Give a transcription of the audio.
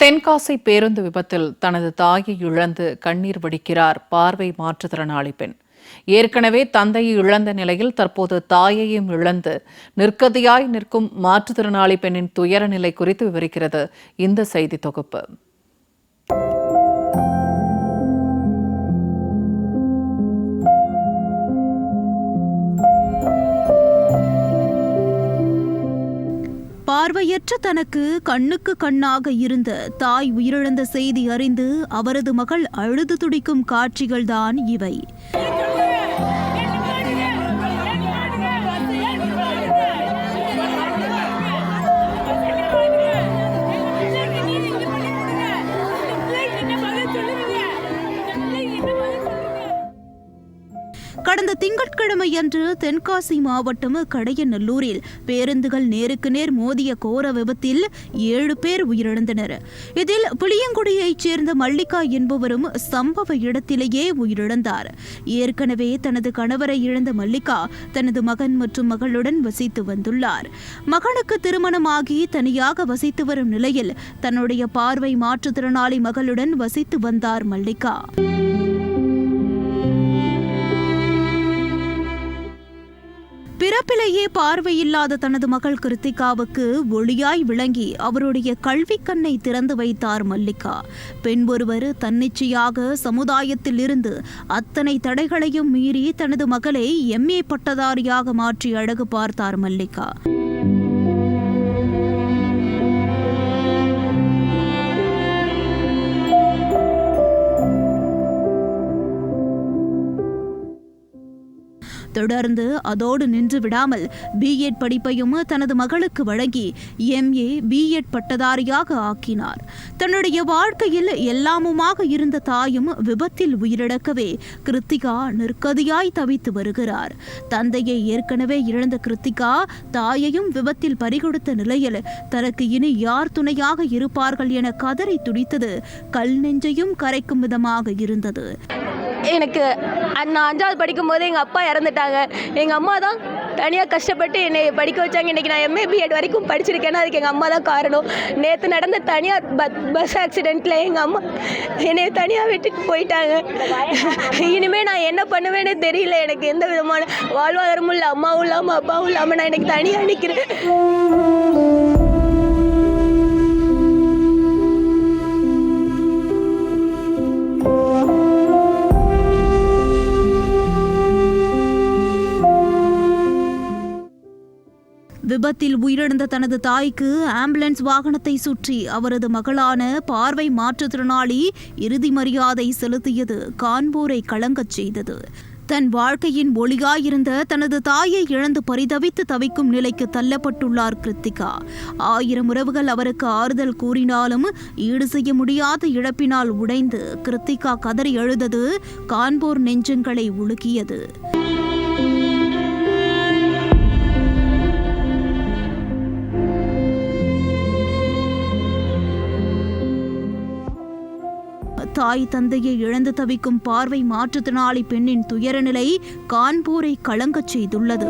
தென்காசி பேருந்து விபத்தில் தனது தாயை இழந்து கண்ணீர் வடிக்கிறார் பார்வை மாற்றுத்திறனாளி பெண். ஏற்கனவே தந்தையை இழந்த நிலையில் தற்போது தாயையும் இழந்து நிர்கதியாய் நிற்கும் மாற்றுத்திறனாளி பெண்ணின் துயர நிலை குறித்து விவரிக்கிறது இந்த செய்தி தொகுப்பு. பார்வையற்ற தனக்கு கண்ணுக்கு கண்ணாக இருந்த தாய் உயிரிழந்த செய்தி அறிந்து அவரது மகள் அழுது துடிக்கும் காட்சிகள்தான் இவை. கடந்த திங்கட்கிழமையன்று தென்காசி மாவட்டம் கடையநல்லூரில் பேருந்துகள் நேருக்கு நேர் மோதிய கோர விபத்தில் 7 பேர் உயிரிழந்தனர். இதில் புளியங்குடியைச் சேர்ந்த மல்லிகா என்பவரும் சம்பவ இடத்திலேயே உயிரிழந்தார். ஏற்கனவே தனது கணவரை இழந்த மல்லிகா தனது மகன் மற்றும் மகளுடன் வசித்து வந்துள்ளார். மகனுக்கு திருமணமாகி தனியாக வசித்து வரும் நிலையில் தன்னுடைய பார்வை மாற்றுத்திறனாளி மகளுடன் வசித்து வந்தார் மல்லிகா. பிறப்பிலேயே பார்வையில்லாத தனது மகள் கிருத்திகாவுக்கு ஒளியாய் விளங்கி அவருடைய கல்வி கண்ணை திறந்து வைத்தார் மல்லிகா. பெண் ஒருவர் தன்னிச்சையாக சமுதாயத்தில் இருந்து அத்தனை தடைகளையும் மீறி தனது மகளை MA பட்டதாரியாக மாற்றி அழகு பார்த்தார் மல்லிகா. தொடர்ந்து அதோடு நின்று விடாமல் B.Ed படிப்பையும் தனது மகளுக்கு வழங்கி MA B.Ed பட்டதாரியாக ஆக்கினார். தன்னுடைய வாழ்க்கையில் எல்லாமுமாக இருந்த தாயும் விபத்தில் உயிரிழக்கவே கிருத்திகா நிர்கதியாய் தவித்து வருகிறார். தந்தையை ஏற்கனவே இழந்த கிருத்திகா தாயையும் விபத்தில் பறிகொடுத்த நிலையில் தனக்கு இனி யார் துணையாக இருப்பார்கள் என கதறி துடித்தது கல் நெஞ்சையும் கரைக்கும் விதமாக இருந்தது. எனக்கு நான் 5வது படிக்கும் போது எங்கள் அப்பா இறந்துட்டாங்க. எங்கள் அம்மா தான் தனியாக கஷ்டப்பட்டு என்னை படிக்க வச்சாங்க. இன்றைக்கி நான் MA B.Ed வரைக்கும் படிச்சிருக்கேன்னா அதுக்கு எங்கள் அம்மா தான் காரணம். நேற்று நடந்த தனியார் பஸ் ஆக்சிடெண்ட்டில் எங்கள் அம்மா என்னை தனியாக விட்டுட்டு போயிட்டாங்க. இனிமேல் நான் என்ன பண்ணுவேன்னு தெரியல. எனக்கு எந்த விதமான வாழ்வாதாரமும் இல்லை. அம்மாவும் இல்லாமல் அப்பாவும் இல்லாமல் நான் எனக்கு தனியாக நிற்கிறேன். விபத்தில் உயிரிழந்த தனது தாய்க்கு ஆம்புலன்ஸ் வாகனத்தை சுற்றி அவரது மகளான பார்வை மாற்றுத்திறனாளி இறுதி மரியாதை செலுத்தியது காண்போரை கலங்கச் செய்தது. தன் வாழ்க்கையின் ஒளியாயிருந்த தனது தாயை இழந்து பரிதவித்து தவிக்கும் நிலைக்கு தள்ளப்பட்டுள்ளார் கிருத்திகா. 1000 உறவுகள் அவருக்கு ஆறுதல் கூறினாலும் ஈடு செய்ய முடியாத இழப்பினால் உடைந்து கிருத்திகா கதறி அழுதது காண்போர் நெஞ்சங்களை உலுக்கியது. தாய் தந்தையை இழந்து தவிக்கும் பார்வை மாற்றுத்திறனாளி பெண்ணின் துயர நிலை காண்போரை கலங்கச் செய்துள்ளது.